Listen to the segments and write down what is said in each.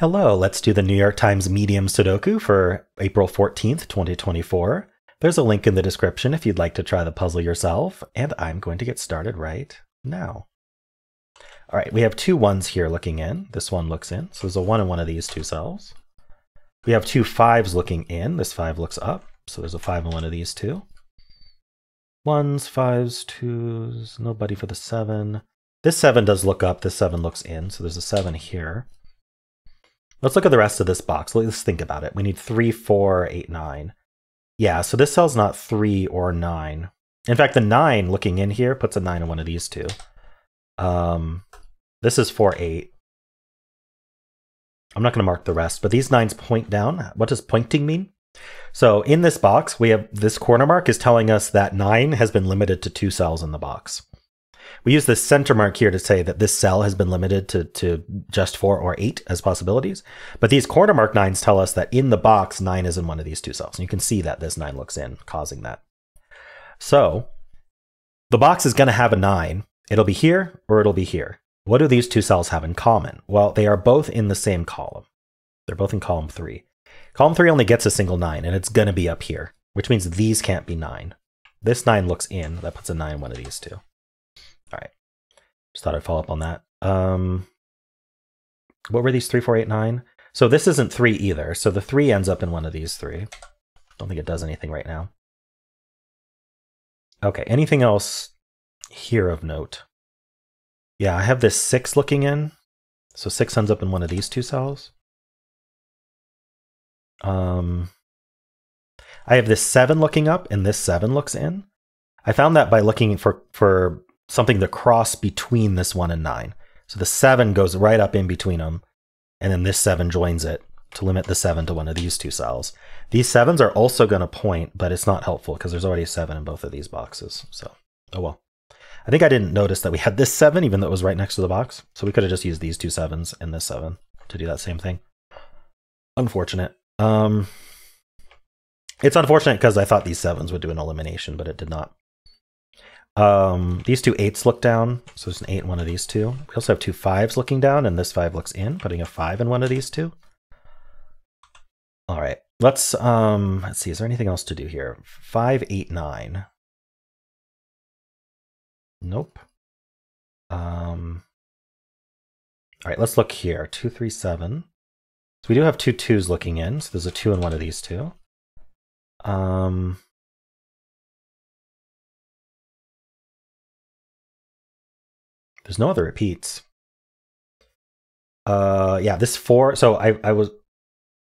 Hello, let's do the New York Times Medium Sudoku for April 14th, 2024. There's a link in the description if you'd like to try the puzzle yourself, and I'm going to get started right now. All right, we have two ones here looking in. This one looks in, so there's a 1 in one of these two cells. We have two 5s looking in. This 5 looks up, so there's a 5 in one of these two. 1s, 5s, 2s, nobody for the 7. This 7 does look up, this 7 looks in, so there's a 7 here. Let's look at the rest of this box. Let's think about it. We need 3, 4, 8, 9. Yeah, so this cell's not 3 or 9. In fact, the 9 looking in here puts a 9 in one of these two. This is 4, 8. I'm not going to mark the rest, but these 9s point down. What does pointing mean? So in this box, we have this corner mark is telling us that 9 has been limited to 2 cells in the box. We use this center mark here to say that this cell has been limited to just 4 or 8 as possibilities. But these corner mark 9s tell us that in the box, 9 is in one of these two cells. And you can see that this 9 looks in, causing that. So the box is going to have a 9. It'll be here or it'll be here. What do these two cells have in common? Well, they are both in the same column. They're both in column 3. Column 3 only gets a single 9, and it's going to be up here, which means these can't be 9. This 9 looks in. That puts a 9 in one of these two. All right, just thought I'd follow up on that. What were these 3, 4, 8, 9? So this isn't 3 either. So the 3 ends up in one of these 3. Don't think it does anything right now. Okay, anything else here of note? Yeah, I have this 6 looking in. So 6 ends up in one of these two cells. I have this 7 looking up, and this 7 looks in. I found that by looking for something to cross between this 1 and 9. So the 7 goes right up in between them, and then this 7 joins it to limit the 7 to one of these two cells. These 7s are also going to point, but it's not helpful because there's already a 7 in both of these boxes. So, oh well. I think I didn't notice that we had this 7, even though it was right next to the box. So we could have just used these two 7s and this 7 to do that same thing. Unfortunate. It's unfortunate because I thought these 7s would do an elimination, but it did not. These two 8s look down, so there's an 8 in one of these two. We also have two 5s looking down, and this 5 looks in, putting a 5 in one of these two. All right, let's see, is there anything else to do here? 5, 8, 9. Nope. All right, let's look here. 2, 3, 7. So we do have two 2s looking in, so there's a 2 in one of these two. There's no other repeats. Yeah, this 4. So I was,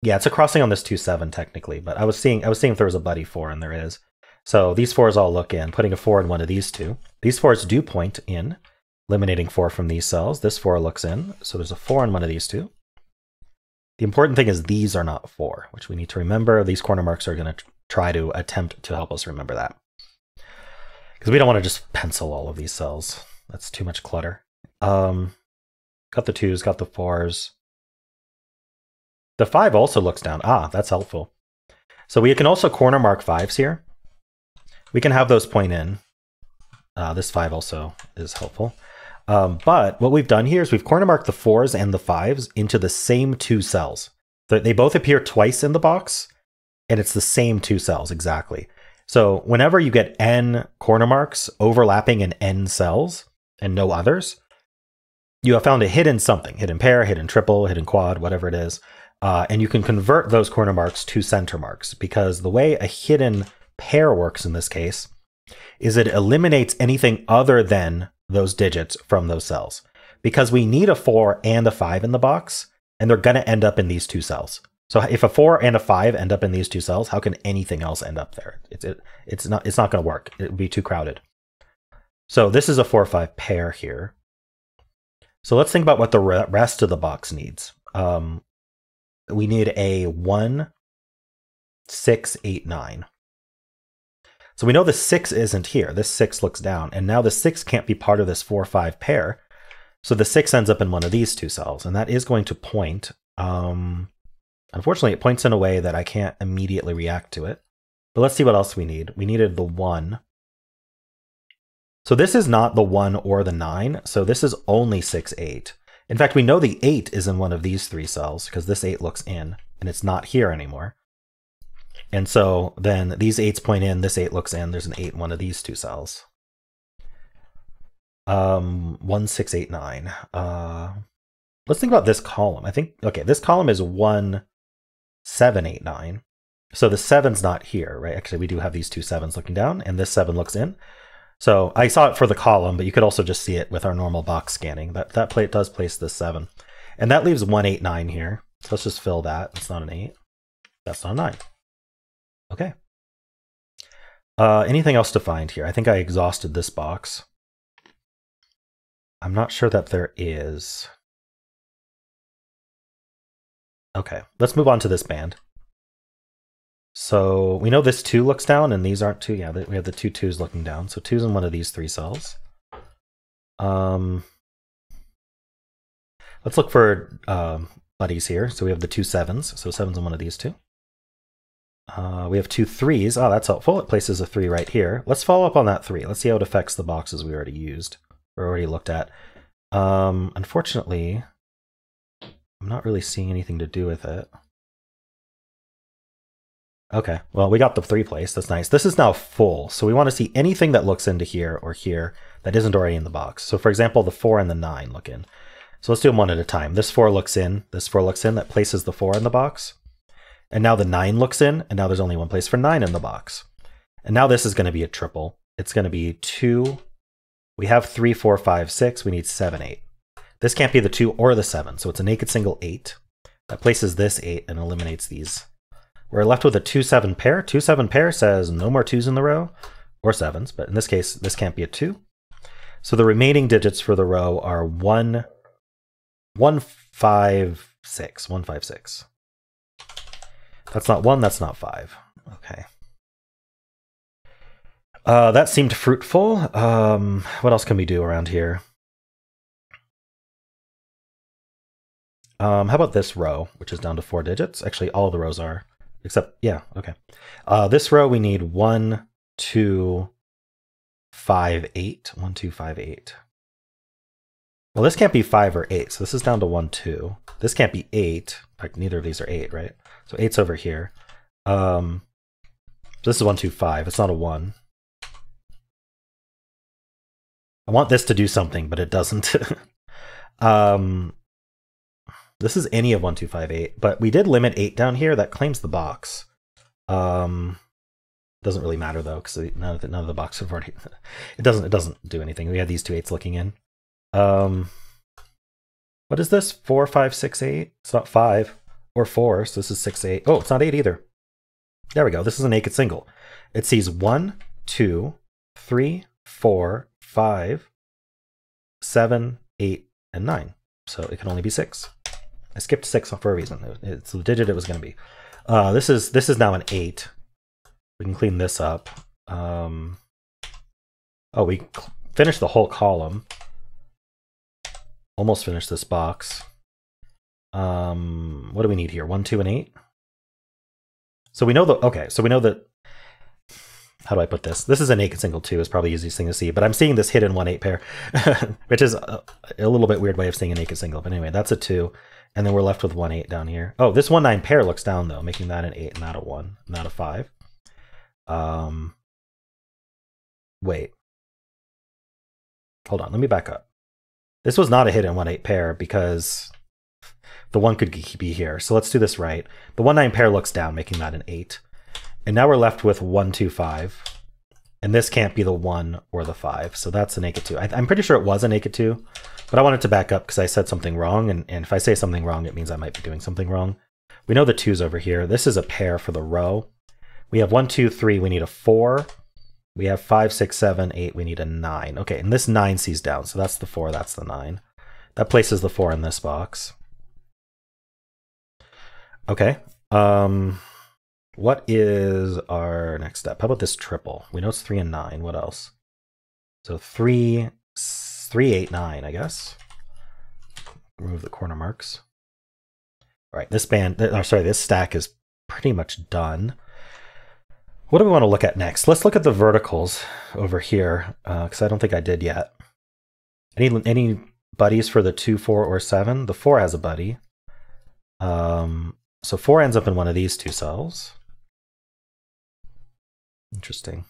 yeah, it's a crossing on this 2, 7 technically, but I was seeing if there was a buddy 4, and there is. So these 4s all look in, putting a 4 in one of these two. These 4s do point in, eliminating 4 from these cells. This 4 looks in, so there's a 4 in one of these two. The important thing is these are not 4, which we need to remember. These corner marks are going to try to attempt to help us remember that. Because we don't want to just pencil all of these cells. That's too much clutter. Got the 2s, got the 4s. The 5 also looks down. Ah, that's helpful. So we can also corner mark 5s here. We can have those point in. This 5 also is helpful. But what we've done here is we've corner marked the 4s and the 5s into the same two cells. They both appear twice in the box, and it's the same two cells exactly. So whenever you get n corner marks overlapping in n cells and no others, you have found a hidden something, hidden pair, hidden triple, hidden quad, whatever it is. And you can convert those corner marks to center marks, because the way a hidden pair works in this case is it eliminates anything other than those digits from those cells. Because we need a 4 and a 5 in the box, and they're going to end up in these two cells. So if a 4 and a 5 end up in these two cells, how can anything else end up there? It's not going to work. It would be too crowded. So this is a 4-5 pair here. So let's think about what the rest of the box needs. We need a 1, 6, 8, 9. So we know the 6 isn't here. This 6 looks down, and now the 6 can't be part of this 4-5 pair. So the 6 ends up in one of these two cells, and that is going to point. Unfortunately, it points in a way that I can't immediately react to it. But let's see what else we need. We needed the 1. So this is not the 1 or the 9. So this is only 6, 8. In fact, we know the 8 is in one of these 3 cells because this 8 looks in, and it's not here anymore. And so then these 8s point in, this 8 looks in, there's an 8 in one of these 2 cells. 1, 6, 8, 9. Let's think about this column. I think, okay, this column is 1, 7, 8, 9. So the 7's not here, right? Actually, we do have these 2 7s looking down, and this 7 looks in. So I saw it for the column, but you could also just see it with our normal box scanning. That plate does place this 7. And that leaves 1, 8, 9 here. So let's just fill that. It's not an 8. That's not a 9. Okay. Anything else to find here? I think I exhausted this box. I'm not sure that there is. Okay, let's move on to this band. So we know this 2 looks down, and these aren't 2. Yeah, we have the 2 2s looking down. So 2's in one of these 3 cells. Let's look for buddies here. So we have the 2 7s. So 7's in one of these 2. We have 2 3s. Oh, that's helpful. It places a 3 right here. Let's follow up on that 3. Let's see how it affects the boxes we already used or already looked at. Unfortunately, I'm not really seeing anything to do with it. Okay, well, we got the 3 place. That's nice. This is now full, so we want to see anything that looks into here or here that isn't already in the box. So for example, the 4 and the 9 look in. So let's do them one at a time. This 4 looks in. This 4 looks in. That places the 4 in the box. And now the 9 looks in, and now there's only one place for 9 in the box. And now this is going to be a triple. It's going to be 2. We have 3, 4, 5, 6. We need 7, 8. This can't be the 2 or the 7, so it's a naked single 8. That places this 8 and eliminates these. We're left with a 2, 7 pair. 2, 7 pair says no more 2s in the row, or 7s, but in this case, this can't be a 2. So the remaining digits for the row are 1, 1, 5, 6. 1, 5, 6. That's not 1, that's not 5. Okay. That seemed fruitful. What else can we do around here? How about this row, which is down to 4 digits? Actually, all of the rows are, except, yeah, okay. This row, we need 1, 2, 5, 8. 1, 2, 5, 8. Well, this can't be 5 or 8, so this is down to 1, 2. This can't be 8. In fact, neither of these are 8, right? So 8's over here. So this is 1, 2, 5. It's not a 1. I want this to do something, but it doesn't. This is any of 1, 2, 5, 8, but we did limit 8 down here. That claims the box. Doesn't really matter though, because none of the boxes have already. It doesn't do anything. We have these 2 8s looking in. What is this? 4, 5, 6, 8. It's not 5 or 4, so this is 6, 8. Oh, it's not 8 either. There we go. This is a naked single. It sees 1, 2, 3, 4, 5, 7, 8, and 9. So it can only be 6. I skipped 6 for a reason. It's the digit it was going to be. This is now an 8. We can clean this up. Oh, we finished the whole column. Almost finished this box. What do we need here? 1, 2, and 8. So we know the so we know that. How do I put this? This is a naked single 2 is probably the easiest thing to see, but I'm seeing this hidden 1, 8 pair, which is a little bit weird way of seeing a naked single. But anyway, that's a 2. And then we're left with 1, 8 down here. Oh, this 1, 9 pair looks down though, making that an 8 and not a 1, not a 5. Wait. Hold on, let me back up. This was not a hidden 1, 8 pair because the 1 could be here. So let's do this right. The 1, 9 pair looks down, making that an 8. And now we're left with 1, 2, 5. And this can't be the 1 or the 5. So that's a naked 2. I'm pretty sure it was a naked 2, but I wanted to back up because I said something wrong. And if I say something wrong, it means I might be doing something wrong. We know the 2's over here. This is a pair for the row. We have 1, 2, 3. We need a 4. We have 5, 6, 7, 8. We need a 9. Okay, and this 9 sees down. So that's the 4. That's the 9. That places the 4 in this box. Okay. What is our next step? How about this triple? We know it's 3 and 9. What else? So 3, 8, 9, I guess. Remove the corner marks. All right, this this stack is pretty much done. What do we want to look at next? Let's look at the verticals over here, because I don't think I did yet. Any buddies for the 2, 4, or 7. The 4 has a buddy. So 4 ends up in one of these two cells. Interesting.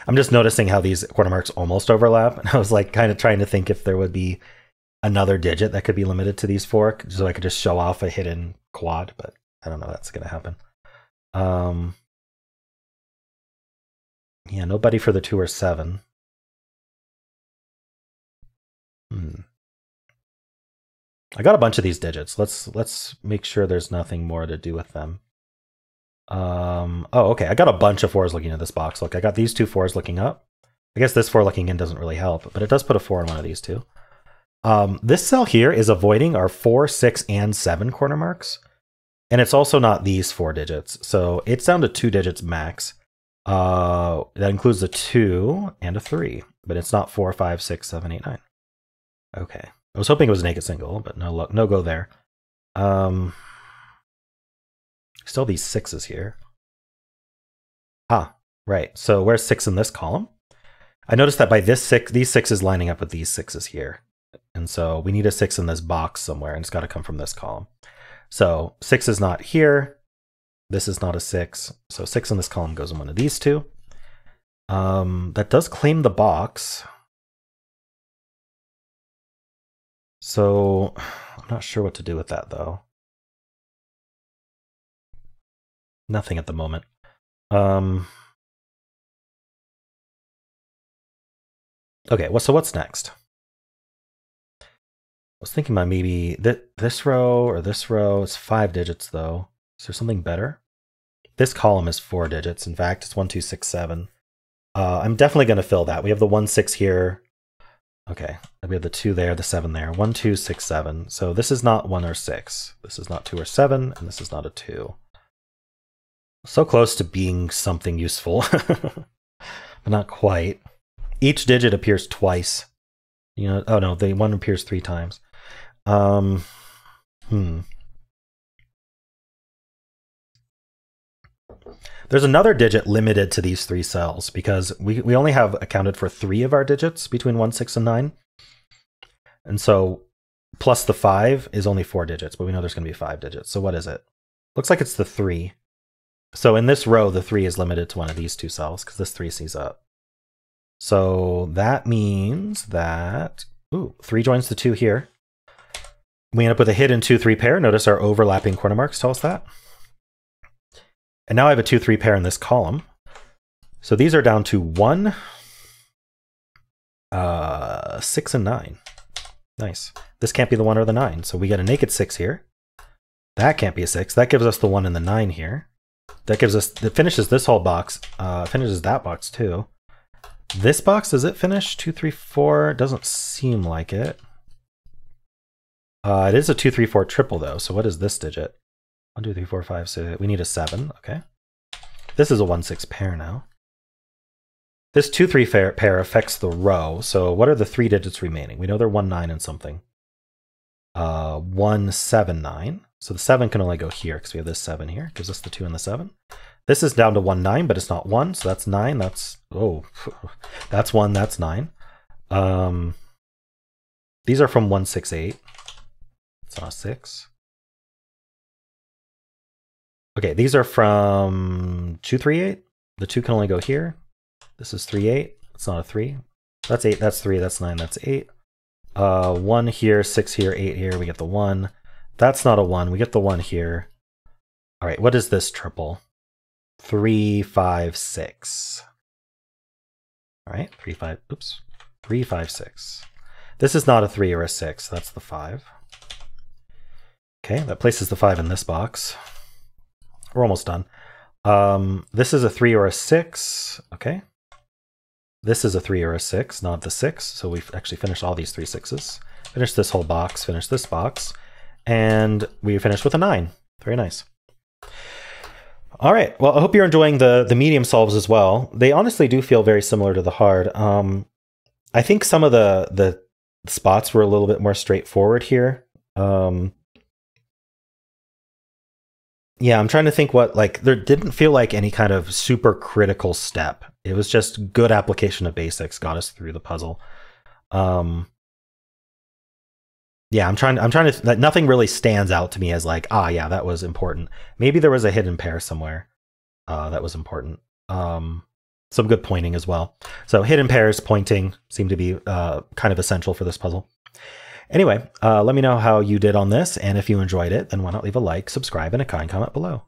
I'm just noticing how these quarter marks almost overlap. And I was like kind of trying to think if there would be another digit that could be limited to these 4, so I could just show off a hidden quad, but I don't know if that's going to happen. Yeah, nobody for the 2 or 7. I got a bunch of these digits. Let's make sure there's nothing more to do with them. Oh, okay. I got a bunch of 4s looking at this box. Look, I got these 2 4s looking up. I guess this 4 looking in doesn't really help, but it does put a 4 in one of these two. This cell here is avoiding our 4, 6, and 7 corner marks. And it's also not these 4 digits. So it's down to 2 digits max. That includes a 2 and a 3, but it's not 4, 5, 6, 7, 8, 9. Okay. I was hoping it was a naked single, but no luck, no go there. Still these 6s here. Ah, right. So where's 6 in this column? I noticed that by this 6, these 6s lining up with these 6s here. And so we need a 6 in this box somewhere, and it's got to come from this column. So 6 is not here. This is not a 6. So 6 in this column goes in one of these two. That does claim the box. So I'm not sure what to do with that, though. Nothing at the moment. Okay, well, so what's next? I was thinking about maybe this row or this row. It's 5 digits, though. Is there something better? This column is 4 digits. In fact, it's 1, 2, 6, 7. I'm definitely going to fill that. We have the 1, 6 here. Okay, we have the 2 there, the 7 there. 1, 2, 6, 7. So this is not 1 or 6. This is not 2 or 7, and this is not a 2. So close to being something useful, but not quite. Each digit appears twice. You know, oh no, the 1 appears 3 times. There's another digit limited to these 3 cells because we only have accounted for 3 of our digits between 1, 6, and 9. And so plus the 5 is only 4 digits, but we know there's going to be 5 digits. So what is it? Looks like it's the 3. So in this row, the 3 is limited to one of these 2 cells because this 3 sees up. So that means that, 3 joins the 2 here. We end up with a hidden 2, 3 pair. Notice our overlapping corner marks tell us that. And now I have a 2, 3 pair in this column. So these are down to 1, 6, and 9. Nice. This can't be the 1 or the 9. So we get a naked 6 here. That can't be a 6. That gives us the 1 and the 9 here. That gives us, that finishes this whole box. Finishes that box too. This box, does it finish 2, 3, 4? Doesn't seem like it. It is a 2, 3, 4 triple though. So what is this digit? 1, 2, 3, 4, 5, 6. We need a 7. Okay. This is a 1, 6 pair now. This 2, 3 pair affects the row. So what are the 3 digits remaining? We know they're 1, 9, and something. 1, 7, 9. So the 7 can only go here because we have this 7 here. Gives us the 2 and the 7. This is down to 1, 9, but it's not 1. So that's 9. That's, oh, that's 1. That's 9. These are from 1, 6, 8. It's not a 6. Okay, these are from 2, 3, 8. The 2 can only go here. This is 3, 8. It's not a 3. That's 8. That's 3. That's 9. That's 8. 1 here, 6 here, 8 here. We get the 1. That's not a 1. We get the 1 here. All right, what is this triple? 3, 5, 6. All right, 3, 5. Oops. 3, 5, 6. This is not a 3 or a 6. That's the 5. Okay, that places the 5 in this box. We're almost done. This is a 3 or a 6. Okay. This is a 3 or a 6, not the 6. So we've actually finished all these 3 6s. Finished this whole box, finished this box. And we finished with a 9. Very nice. All right. Well, I hope you're enjoying the medium solves as well. They honestly do feel very similar to the hard. I think some of the spots were a little bit more straightforward here. Yeah, I'm trying to think what, like, there didn't feel like any kind of super critical step. It was just good application of basics got us through the puzzle. Yeah, I'm trying to, that nothing really stands out to me as like, ah, yeah, that was important. Maybe there was a hidden pair somewhere that was important. Some good pointing as well. So hidden pairs, pointing seem to be kind of essential for this puzzle. Anyway, let me know how you did on this, and if you enjoyed it, then why not leave a like, subscribe, and a kind comment below.